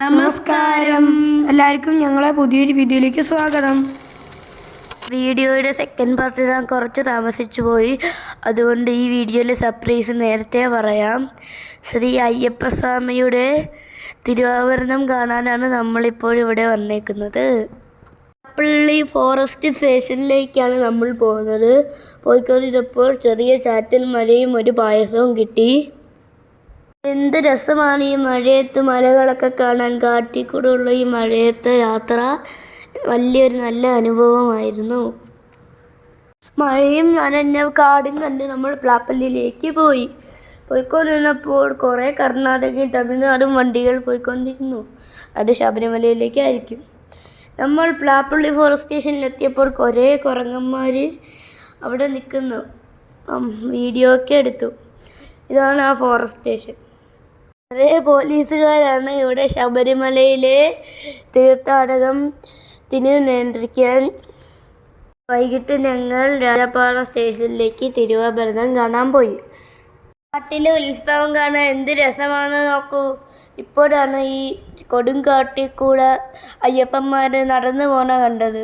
നമസ്കാരം. എല്ലാവർക്കും ഞങ്ങളെ പുതിയൊരു വീഡിയോയിലേക്ക് സ്വാഗതം. വീഡിയോയുടെ സെക്കൻഡ് പാർട്ട് ഇടാൻ കുറച്ച് താമസിച്ചു പോയി. അതുകൊണ്ട് ഈ വീഡിയോയിൽ സർപ്രൈസ് നേരത്തെ പറയാം. ശ്രീ അയ്യപ്പസ്വാമിയുടെ തിരുവാഭരണം കാണാനാണ് നമ്മളിപ്പോൾ ഇവിടെ വന്നേക്കുന്നത്. പള്ളി ഫോറസ്റ്റ് സ്റ്റേഷനിലേക്കാണ് നമ്മൾ പോകുന്നത്. പോയിക്കൊണ്ടിരുന്നപ്പോൾ ചെറിയ ചാറ്റൽ മഴയും ഒരു പായസവും കിട്ടി. എന്ത് രസമാണ് ഈ മഴയത്ത് മലകളൊക്കെ കാണാൻ. കാട്ടിക്കൂടെയുള്ള ഈ മഴയത്തെ യാത്ര വലിയൊരു നല്ല അനുഭവമായിരുന്നു. മഴയും നനഞ്ഞ കാടും കണ്ട് നമ്മൾ പ്ലാപ്പള്ളിയിലേക്ക് പോയിക്കൊണ്ടിരുന്നപ്പോൾ കുറേ കർണാടകയും തമിഴ്നാടും വണ്ടികൾ പോയിക്കൊണ്ടിരുന്നു. അത് ശബരിമലയിലേക്കായിരിക്കും. നമ്മൾ പ്ലാപ്പള്ളി ഫോറസ്റ്റ് സ്റ്റേഷനിലെത്തിയപ്പോൾ കുറേ കുരങ്ങന്മാർ അവിടെ നിൽക്കുന്നു. വീഡിയോ ഒക്കെ എടുത്തു. ഇതാണ് ആ ഫോറസ്റ്റ് സ്റ്റേഷൻ. കുറേ പോലീസുകാരാണ് ഇവിടെ ശബരിമലയിലെ തീർത്ഥാടകത്തിന് നിയന്ത്രിക്കാൻ. വൈകിട്ട് ഞങ്ങൾ രാജപാറ സ്റ്റേഷനിലേക്ക് തിരുവാഭരണം കാണാൻ പോയി. കാട്ടിലെ ഉത്സവം കാണാൻ എന്ത് രസമാണെന്ന് നോക്കൂ. ഇപ്പോഴാണ് ഈ കൊടുങ്കാട്ടിൽ കൂടെ അയ്യപ്പന്മാർ നടന്നു പോണ കണ്ടത്.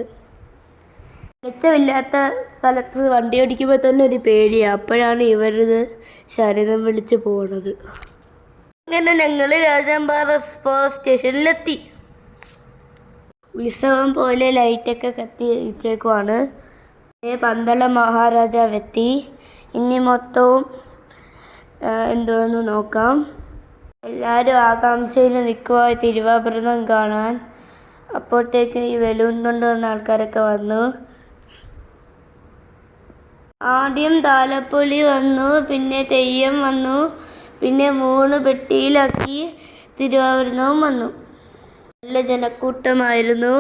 വെളിച്ചമില്ലാത്ത സ്ഥലത്ത് വണ്ടി ഓടിക്കുമ്പോൾ തന്നെ ഒരു പേടിയാണ്. അപ്പോഴാണ് ഇവരത് ശരീരം വിളിച്ച് പോണത്. അങ്ങനെ ഞങ്ങൾ രാജപാറ ഫോറസ്റ്റ് സ്റ്റേഷനിലെത്തി. ഉത്സവം പോലെ ലൈറ്റൊക്കെ കത്തി വെച്ചേക്കുവാണ്. പന്തള മഹാരാജാവ് എത്തി. ഇനി മൊത്തവും എന്തോന്ന് നോക്കാം. എല്ലാവരും ആകാംക്ഷയിൽ നിൽക്കുക തിരുവാഭരണം കാണാൻ. അപ്പോഴത്തേക്ക് ഈ ബലൂൺ കൊണ്ടുവന്ന ആൾക്കാരൊക്കെ വന്നു. ആദ്യം താലപ്പൊലി വന്നു, പിന്നെ തെയ്യം വന്നു, പിന്നെ 3 പെട്ടിയിലാക്കി തിരുവാഭരണവും വന്നു. നല്ല ജനക്കൂട്ടമായിരുന്നു.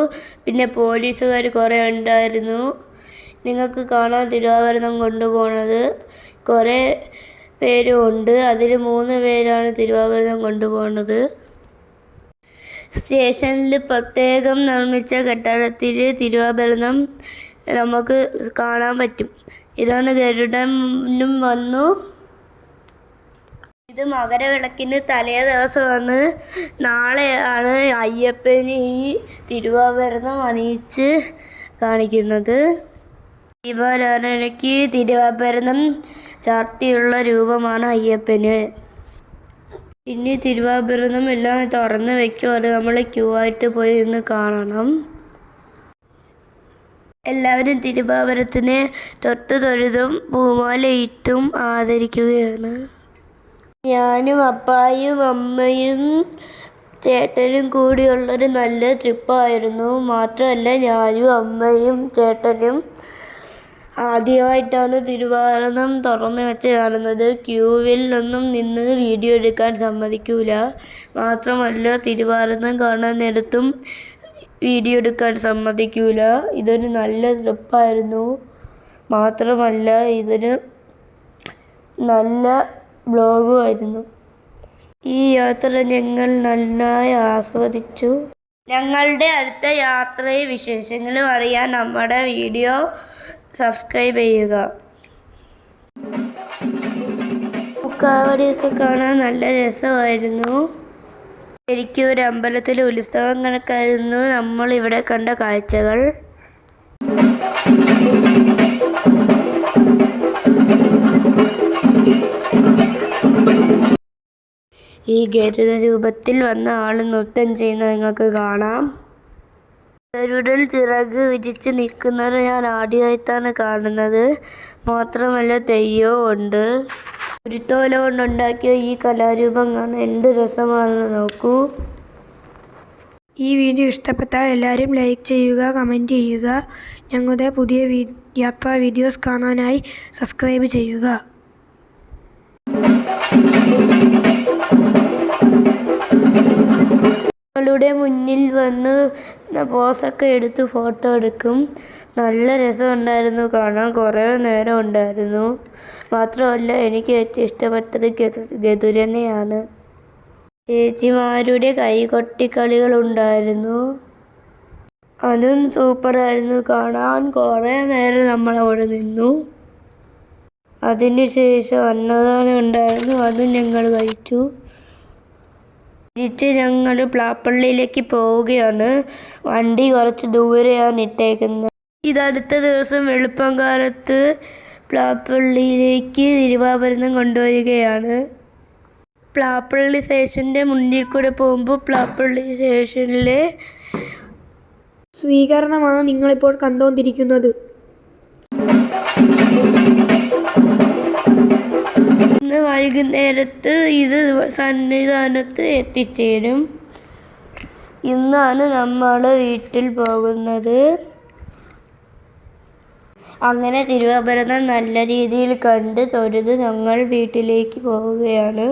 പിന്നെ പോലീസുകാർ കുറേ ഉണ്ടായിരുന്നു. നിങ്ങൾക്ക് കാണാൻ തിരുവാഭരണം കൊണ്ടുപോകുന്നത് കുറേ പേരും ഉണ്ട്. അതിൽ 3 പേരാണ് തിരുവാഭരണം കൊണ്ടുപോകുന്നത്. സ്റ്റേഷനിൽ പ്രത്യേകം നിർമ്മിച്ച കെട്ടിടത്തിൽ തിരുവാഭരണം നമുക്ക് കാണാൻ പറ്റും. ഇതാണ് ഗരുഡനും വന്നു. ഇത് മകരവിളക്കിന് തലേ ദിവസമാണ്. നാളെയാണ് അയ്യപ്പന് ഈ തിരുവാഭരണം അണിയിച്ച് കാണിക്കുന്നത്. ദീപാരാധനയ്ക്ക് തിരുവാഭരണം ചാർത്തിയുള്ള രൂപമാണ് അയ്യപ്പന്. ഇനി തിരുവാഭരണം എല്ലാം തുറന്ന് വയ്ക്കും. അത് നമ്മൾ ക്യൂ ആയിട്ട് പോയി ഇന്ന് കാണണം. എല്ലാവരും തിരുവാഭരണത്തിനെ തൊഴുതും പൂമാലയിട്ടും ആദരിക്കുകയാണ്. ഞാനും അപ്പായും അമ്മയും ചേട്ടനും കൂടിയുള്ളൊരു നല്ല ട്രിപ്പായിരുന്നു. മാത്രമല്ല ഞാനും അമ്മയും ചേട്ടനും ആദ്യമായിട്ടാണ് തിരുവാഭരണം തുറന്നു വെച്ച് കാണുന്നത്. ക്യൂവിൽ ഒന്നും നിന്ന് വീഡിയോ എടുക്കാൻ സമ്മതിക്കൂല. മാത്രമല്ല തിരുവാഭരണം കാണാൻ നേരത്തും വീഡിയോ എടുക്കാൻ സമ്മതിക്കൂല. ഇതൊരു നല്ല ട്രിപ്പായിരുന്നു. മാത്രമല്ല ഇതൊരു നല്ല ബ്ലോഗുമായിരുന്നു. ഈ യാത്ര ഞങ്ങൾ നന്നായി ആസ്വദിച്ചു. ഞങ്ങളുടെ അടുത്ത യാത്രയും വിശേഷങ്ങളും അറിയാൻ നമ്മുടെ വീഡിയോ സബ്സ്ക്രൈബ് ചെയ്യുക. പൂക്കാവടിയൊക്കെ കാണാൻ നല്ല രസമായിരുന്നു. ശരിക്കും ഒരു അമ്പലത്തിലെ ഉത്സവം കണക്കായിരുന്നു നമ്മൾ ഇവിടെ കണ്ട കാഴ്ചകൾ. ഈ ഗരുഡ രൂപത്തിൽ വന്ന ആൾ നൃത്തം ചെയ്യുന്നത് നിങ്ങൾക്ക് കാണാം. ഗരുഡൻ ചിറക് വിരിച്ച് നിൽക്കുന്നത് ഞാൻ ആദ്യമായിട്ടാണ് കാണുന്നത്. മാത്രമല്ല തെയ്യവും ഉണ്ട്. കുരുത്തോല കൊണ്ടുണ്ടാക്കിയ ഈ കലാരൂപം കാണാൻ എന്ത് രസമാണെന്ന് നോക്കൂ. ഈ വീഡിയോ ഇഷ്ടപ്പെട്ടാൽ എല്ലാവരും ലൈക്ക് ചെയ്യുക, കമൻറ്റ് ചെയ്യുക. ഞങ്ങളുടെ പുതിയ യാത്രാ വീഡിയോസ് കാണാനായി സബ്സ്ക്രൈബ് ചെയ്യുക. ളുടെ മുന്നിൽ വന്ന് പോസൊക്കെ എടുത്ത് ഫോട്ടോ എടുക്കും. നല്ല രസമുണ്ടായിരുന്നു കാണാൻ. കുറേ നേരം ഉണ്ടായിരുന്നു. മാത്രമല്ല എനിക്ക് ഏറ്റവും ഇഷ്ടപ്പെട്ടത് ഗരുഡനെയാണ്. ചേച്ചിമാരുടെ കൈകൊട്ടിക്കളികളുണ്ടായിരുന്നു. അതും സൂപ്പറായിരുന്നു കാണാൻ. കുറേ നേരം നമ്മളവിടെ നിന്നു. അതിനുശേഷം അന്നദാനം ഉണ്ടായിരുന്നു. അതും ഞങ്ങൾ കഴിച്ചു. തിരിച്ച് ഞങ്ങൾ പ്ലാപ്പള്ളിയിലേക്ക് പോവുകയാണ്. വണ്ടി കുറച്ച് ദൂരെയാണ് ഇട്ടേക്കുന്നത്. ഇതടുത്ത ദിവസം വെളുപ്പം കാലത്ത് പ്ലാപ്പള്ളിയിലേക്ക് തിരുവാഭരണം കൊണ്ടുവരികയാണ്. പ്ലാപ്പള്ളി സ്റ്റേഷൻ്റെ മുന്നിൽ കൂടെ പോകുമ്പോൾ പ്ലാപ്പള്ളി സ്റ്റേഷനിലെ സ്വീകരണമാണ് നിങ്ങളിപ്പോൾ കണ്ടുകൊണ്ടിരിക്കുന്നത്. ഇന്ന് വൈകുന്നേരത്ത് ഇത് സന്നിധാനത്ത് എത്തിച്ചേരും. ഇന്നാണ് നമ്മൾ വീട്ടിൽ പോകുന്നത്. അങ്ങനെ തിരുവാഭരണം നല്ല രീതിയിൽ കണ്ട് തൊഴുത് ഞങ്ങൾ വീട്ടിലേക്ക് പോവുകയാണ്.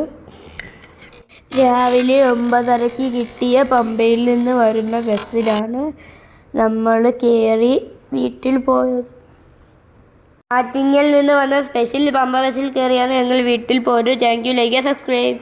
രാവിലെ 9:30 കിട്ടിയ പമ്പയിൽ നിന്ന് വരുന്ന ബസ്സിലാണ് നമ്മൾ കയറി വീട്ടിൽ പോയത്. ആറ്റിങ്ങൽ നിന്ന് വന്ന സ്പെഷ്യൽ പമ്പ ബസ്സിൽ കയറിയാണ് ഞങ്ങൾ വീട്ടിൽ പോയത്. Thank you. Like subscribe.